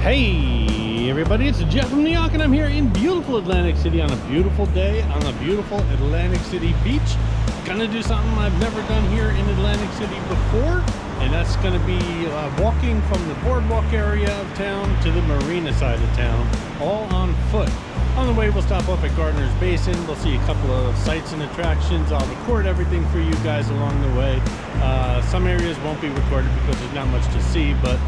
Hey everybody, it's Jeff from Yawk, and I'm here in beautiful Atlantic City on a beautiful day on the beautiful Atlantic City beach. Gonna do something I've never done here in Atlantic City before, and that's gonna be walking from the Boardwalk area of town to the Marina side of town, all on foot. On the way, we'll stop off at Gardner's Basin. We'll see a couple of sights and attractions. I'll record everything for you guys along the way. Some areas won't be recorded because there's not much to see, but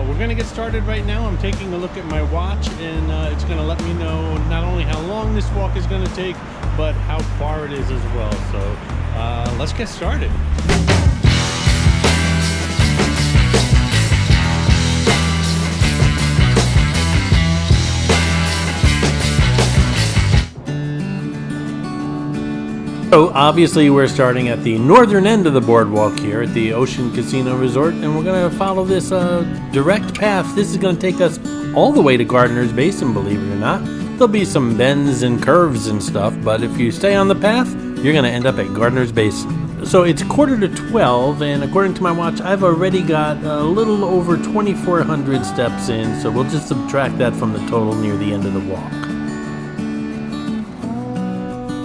we're going to get started right now. I'm taking a look at my watch, and it's going to let me know not only how long this walk is going to take, but how far it is as well. So let's get started. So obviously we're starting at the northern end of the boardwalk here at the Ocean Casino Resort, and we're going to follow this direct path. This is going to take us all the way to Gardner's Basin, believe it or not. There'll be some bends and curves and stuff, but if you stay on the path, you're going to end up at Gardner's Basin. So it's 11:45, and according to my watch, I've already got a little over 2,400 steps in, so we'll just subtract that from the total near the end of the walk.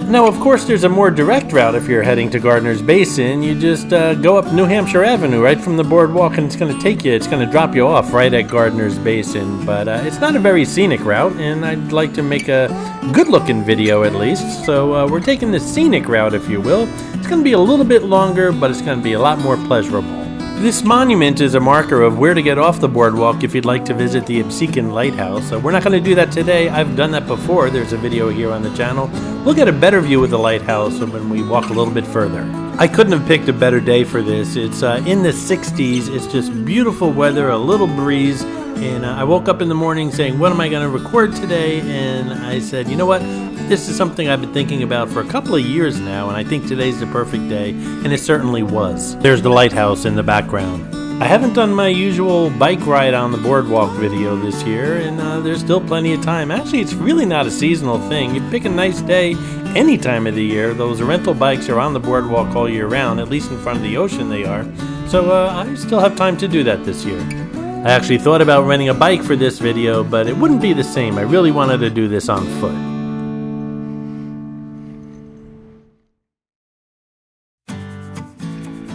Now, of course, there's a more direct route if you're heading to Gardner's Basin. You just go up New Hampshire Avenue right from the boardwalk, and it's going to take you, it's going to drop you off right at Gardner's Basin. But it's not a very scenic route, and I'd like to make a good-looking video at least. So we're taking the scenic route, if you will. It's going to be a little bit longer, but it's going to be a lot more pleasurable. This monument is a marker of where to get off the boardwalk if you'd like to visit the Basin lighthouse. We're not going to do that today. I've done that before. There's a video here on the channel. We'll get a better view of the lighthouse when we walk a little bit further. I couldn't have picked a better day for this. It's in the 60s. It's just beautiful weather, a little breeze. And I woke up in the morning saying, what am I going to record today? And I said, you know what? This is something I've been thinking about for a couple of years now, and I think today's the perfect day, and it certainly was. There's the lighthouse in the background. I haven't done my usual bike ride on the boardwalk video this year, and there's still plenty of time. Actually, it's really not a seasonal thing. You pick a nice day any time of the year. Those rental bikes are on the boardwalk all year round, at least in front of the ocean they are. So I still have time to do that this year. I actually thought about renting a bike for this video, but it wouldn't be the same. I really wanted to do this on foot.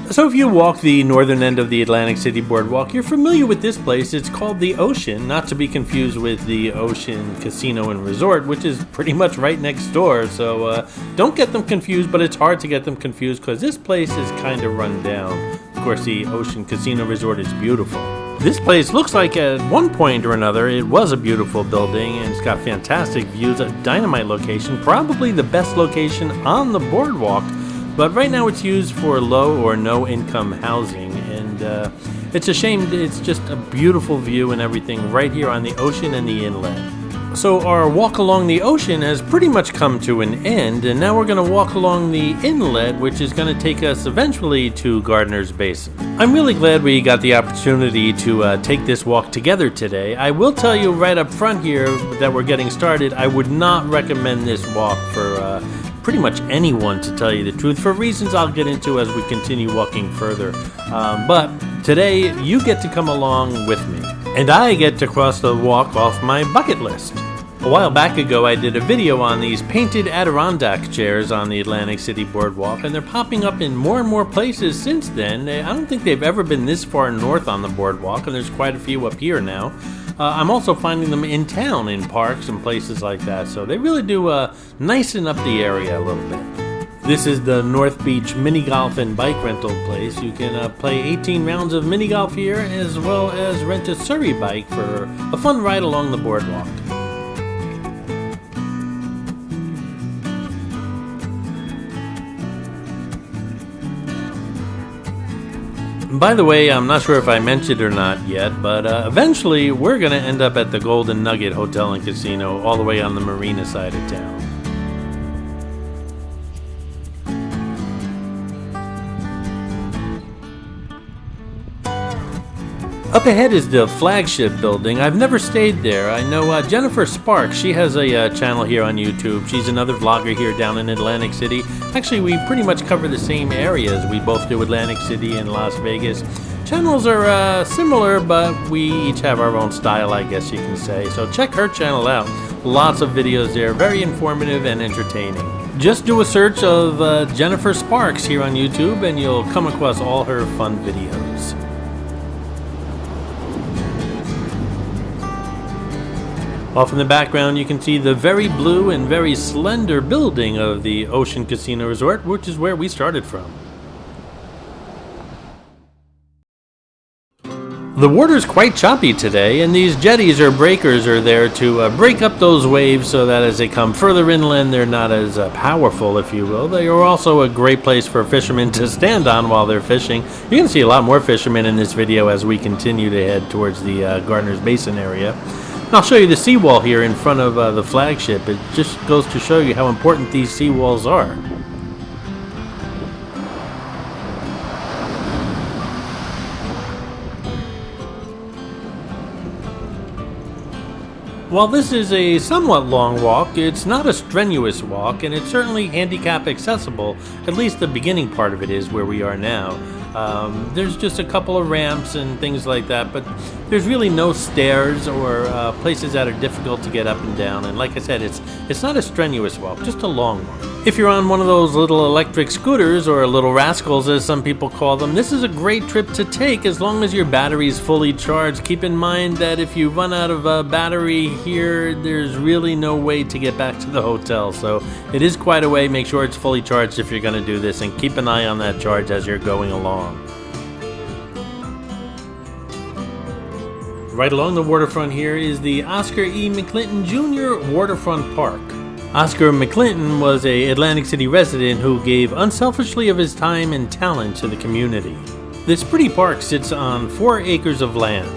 So if you walk the northern end of the Atlantic City Boardwalk, you're familiar with this place. It's called the Ocean, not to be confused with the Ocean Casino and Resort, which is pretty much right next door. So don't get them confused, but it's hard to get them confused because this place is kind of run down. Of course, the Ocean Casino Resort is beautiful. This place looks like at one point or another it was a beautiful building, and it's got fantastic views, a dynamite location, probably the best location on the boardwalk. But right now it's used for low or no income housing, and it's a shame. It's just a beautiful view and everything right here on the ocean and the inlet. So our walk along the ocean has pretty much come to an end, and now we're going to walk along the inlet, which is going to take us eventually to Gardner's Basin. I'm really glad we got the opportunity to take this walk together today. I will tell you right up front here that we're getting started, I would not recommend this walk for pretty much anyone, to tell you the truth, for reasons I'll get into as we continue walking further. But today, you get to come along with me, and I get to cross the walk off my bucket list. A while back ago, I did a video on these painted Adirondack chairs on the Atlantic City Boardwalk, and they're popping up in more and more places since then. I don't think they've ever been this far north on the boardwalk, and there's quite a few up here now. I'm also finding them in town, in parks and places like that, so they really do nicen up the area a little bit. This is the North Beach mini golf and bike rental place. You can play 18 rounds of mini golf here, as well as rent a Surrey bike for a fun ride along the boardwalk. By the way, I'm not sure if I mentioned it or not yet, but eventually we're going to end up at the Golden Nugget Hotel and Casino all the way on the Marina side of town. Up ahead is the flagship building. I've never stayed there. I know Jennifer Sparks, she has a channel here on YouTube. She's another vlogger here down in Atlantic City. Actually, we pretty much cover the same areas. We both do Atlantic City and Las Vegas. Channels are similar, but we each have our own style, I guess you can say. So check her channel out. Lots of videos there, very informative and entertaining. Just do a search of Jennifer Sparks here on YouTube and you'll come across all her fun videos. Off in the background you can see the very blue and very slender building of the Ocean Casino Resort, which is where we started from. The water's quite choppy today, and these jetties or breakers are there to break up those waves so that as they come further inland, they're not as powerful, if you will. They are also a great place for fishermen to stand on while they're fishing. You're going to see a lot more fishermen in this video as we continue to head towards the Gardner's Basin area. And I'll show you the seawall here in front of the flagship. It just goes to show you how important these seawalls are. While this is a somewhat long walk, it's not a strenuous walk, and it's certainly handicap accessible. At least the beginning part of it is where we are now. There's just a couple of ramps and things like that, but there's really no stairs or places that are difficult to get up and down. And like I said, it's not a strenuous walk, just a long one. If you're on one of those little electric scooters, or little rascals as some people call them, this is a great trip to take as long as your battery is fully charged. Keep in mind that if you run out of battery here, there's really no way to get back to the hotel. So it is quite a way. Make sure it's fully charged if you're going to do this, and keep an eye on that charge as you're going along. Right along the waterfront here is the Oscar E. McClinton Jr. Waterfront Park. Oscar McClinton was an Atlantic City resident who gave unselfishly of his time and talent to the community. This pretty park sits on 4 acres of land.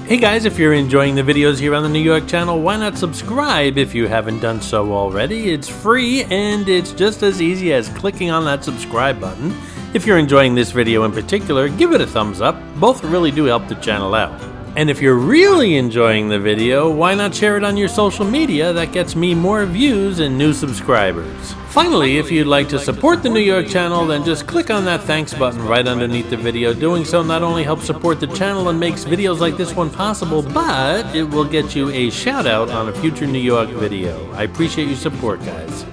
Hey guys, if you're enjoying the videos here on the New York channel, why not subscribe if you haven't done so already? It's free and it's just as easy as clicking on that subscribe button. If you're enjoying this video in particular, give it a thumbs up. Both really do help the channel out. And if you're really enjoying the video, why not share it on your social media? That gets me more views and new subscribers. Finally, if you'd like to support the New York channel, then just click on that thanks button right underneath the video. Doing so not only helps support the channel and makes videos like this one possible, but it will get you a shout out on a future New York video. I appreciate your support, guys.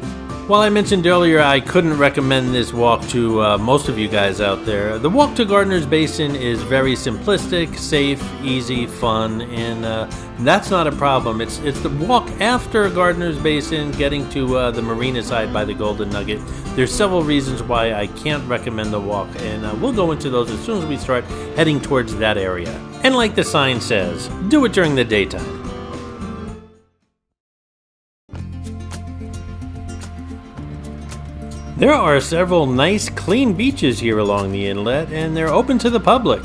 While I mentioned earlier I couldn't recommend this walk to most of you guys out there, the walk to Gardner's Basin is very simplistic, safe, easy, fun, and that's not a problem. It's the walk after Gardner's Basin, getting to the Marina side by the Golden Nugget. There's several reasons why I can't recommend the walk, and we'll go into those as soon as we start heading towards that area. And like the sign says, do it during the daytime. There are several nice, clean beaches here along the inlet, and they're open to the public.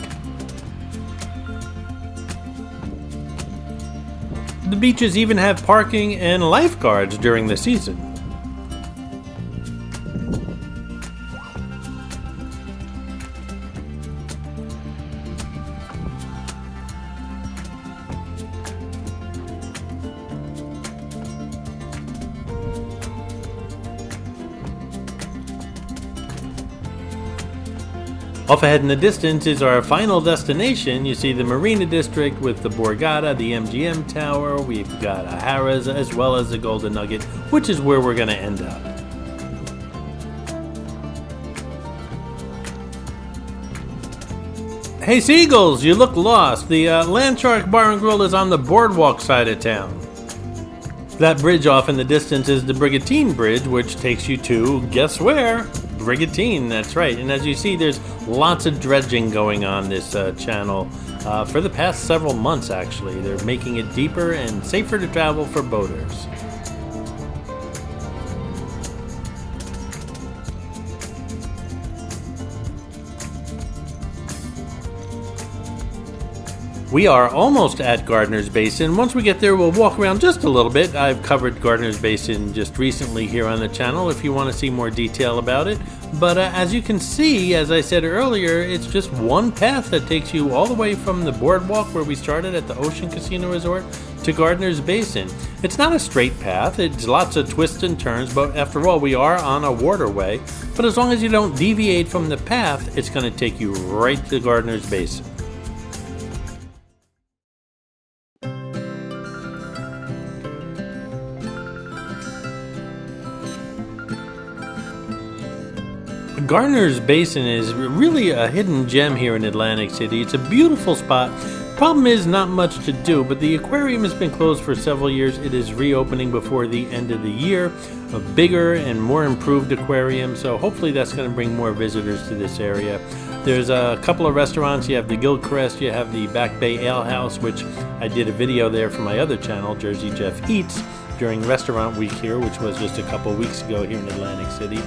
The beaches even have parking and lifeguards during the season. Off ahead in the distance is our final destination. You see the Marina District with the Borgata, the MGM Tower, we've got Harrah's, as well as the Golden Nugget, which is where we're going to end up. Hey Seagulls, you look lost. The Landshark Bar and Grill is on the Boardwalk side of town. That bridge off in the distance is the Brigantine Bridge, which takes you to, guess where? Brigantine, that's right. And as you see, there's lots of dredging going on this channel for the past several months, actually. They're making it deeper and safer to travel for boaters. We are almost at Gardner's Basin. Once we get there, we'll walk around just a little bit. I've covered Gardner's Basin just recently here on the channel if you want to see more detail about it. But as you can see, as I said earlier, it's just one path that takes you all the way from the Boardwalk where we started at the Ocean Casino Resort to Gardner's Basin. It's not a straight path, it's lots of twists and turns, but after all, we are on a waterway. But as long as you don't deviate from the path, it's going to take you right to Gardner's Basin. Gardner's Basin is really a hidden gem here in Atlantic City. It's a beautiful spot. Problem is not much to do, but the aquarium has been closed for several years. It is reopening before the end of the year, a bigger and more improved aquarium, so hopefully that's going to bring more visitors to this area. There's a couple of restaurants. You have the Gilchrist, you have the Back Bay Ale House, which I did a video there for my other channel, Jersey Jeff Eats, during Restaurant Week here, which was just a couple weeks ago here in Atlantic City.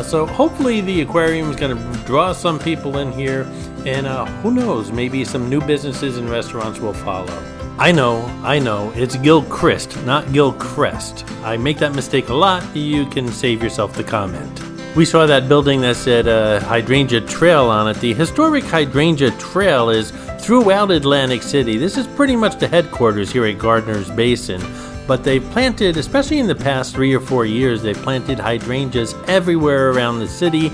So hopefully the aquarium is going to draw some people in here, and who knows, maybe some new businesses and restaurants will follow. I know, it's Gilchrist, not Gilcrest. I make that mistake a lot. You can save yourself the comment. We saw that building that said Hydrangea Trail on it. The historic Hydrangea Trail is throughout Atlantic City. This is pretty much the headquarters here at Gardner's Basin. But they planted, especially in the past 3 or 4 years, they planted hydrangeas everywhere around the city,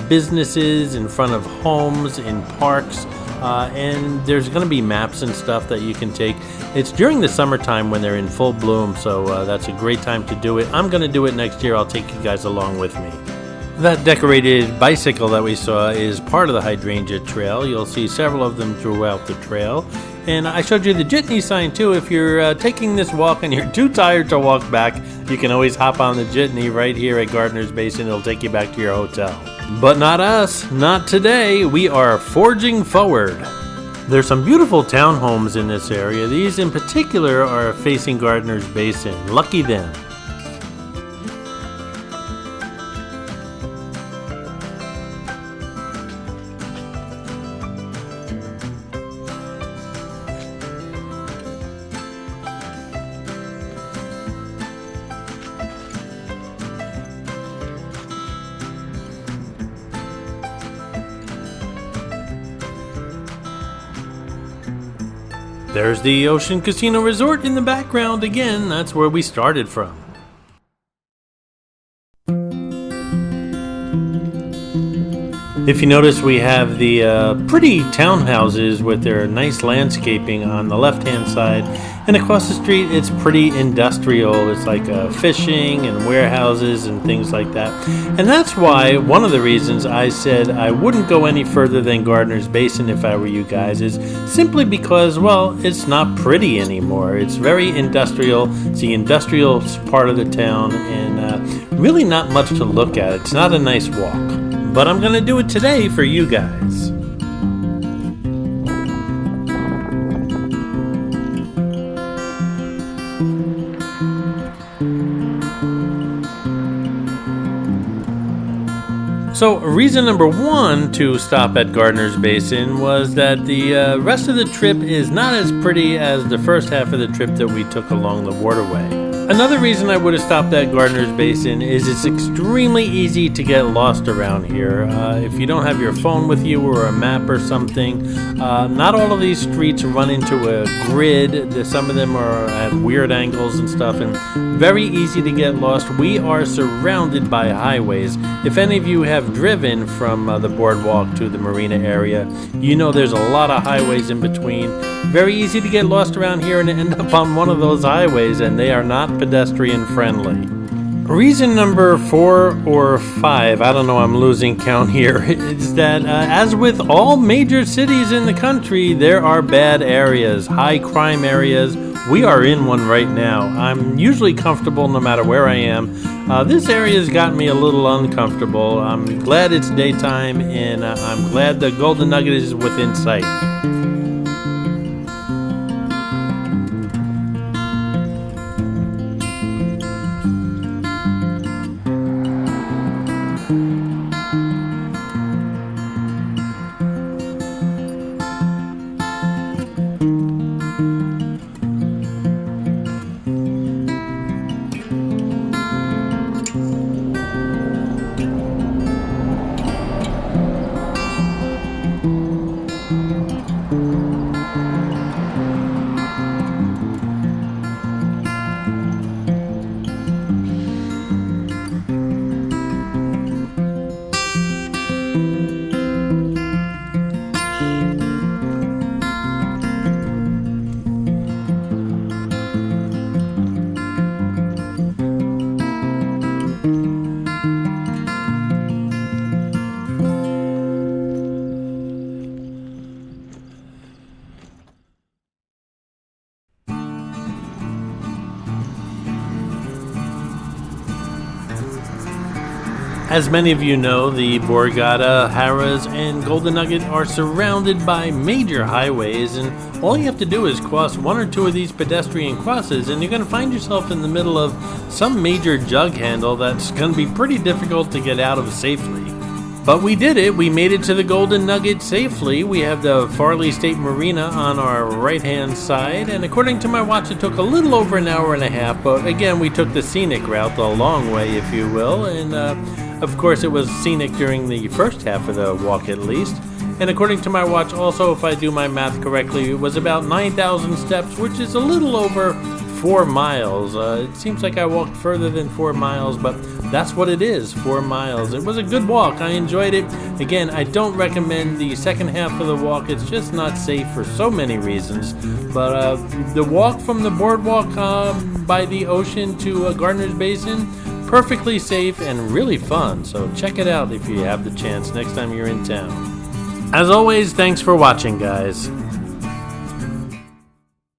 businesses, in front of homes, in parks, and there's going to be maps and stuff that you can take. It's during the summertime when they're in full bloom, so that's a great time to do it. I'm going to do it next year. I'll take you guys along with me. That decorated bicycle that we saw is part of the Hydrangea Trail. You'll see several of them throughout the trail. And I showed you the jitney sign too. If you're taking this walk and you're too tired to walk back, you can always hop on the jitney right here at Gardner's Basin. It'll take you back to your hotel. But not us, not today. We are forging forward. There's some beautiful townhomes in this area. These in particular are facing Gardner's Basin. Lucky them. There's the Ocean Casino Resort in the background again. That's where we started from. If you notice, we have the pretty townhouses with their nice landscaping on the left-hand side, and across the street it's pretty industrial. It's like fishing and warehouses and things like that. And that's why one of the reasons I said I wouldn't go any further than Gardner's Basin if I were you guys is simply because, well, it's not pretty anymore. It's very industrial. It's the industrial part of the town, and really not much to look at. It's not a nice walk. But I'm going to do it today for you guys. So reason number one to stop at Gardner's Basin was that the rest of the trip is not as pretty as the first half of the trip that we took along the waterway. Another reason I would have stopped at Gardner's Basin is it's extremely easy to get lost around here. If you don't have your phone with you or a map or something, not all of these streets run into a grid. Some of them are at weird angles and stuff, and very easy to get lost. We are surrounded by highways. If any of you have driven from the Boardwalk to the Marina area, you know there's a lot of highways in between. Very easy to get lost around here and end up on one of those highways, and they are not pedestrian friendly. Reason number 4 or 5, I don't know, I'm losing count here, is that as with all major cities in the country, there are bad areas, high crime areas. We are in one right now. I'm usually comfortable no matter where I am. This area has got me a little uncomfortable. I'm glad it's daytime, and I'm glad the Golden Nugget is within sight. As many of you know, the Borgata, Harrah's, and Golden Nugget are surrounded by major highways, and all you have to do is cross one or two of these pedestrian crosses and you're going to find yourself in the middle of some major jug handle that's going to be pretty difficult to get out of safely. But we did it. We made it to the Golden Nugget safely. We have the Farley State Marina on our right-hand side, and according to my watch, it took a little over an hour and a half, but again, we took the scenic route, the long way, if you will, and of course, it was scenic during the first half of the walk at least. And according to my watch, also, if I do my math correctly, it was about 9,000 steps, which is a little over 4 miles. It seems like I walked further than 4 miles, but that's what it is, 4 miles. It was a good walk. I enjoyed it. Again, I don't recommend the second half of the walk. It's just not safe for so many reasons. But the walk from the boardwalk by the ocean to Gardner's Basin, perfectly safe and really fun. So check it out if you have the chance next time you're in town. As always, thanks for watching, guys.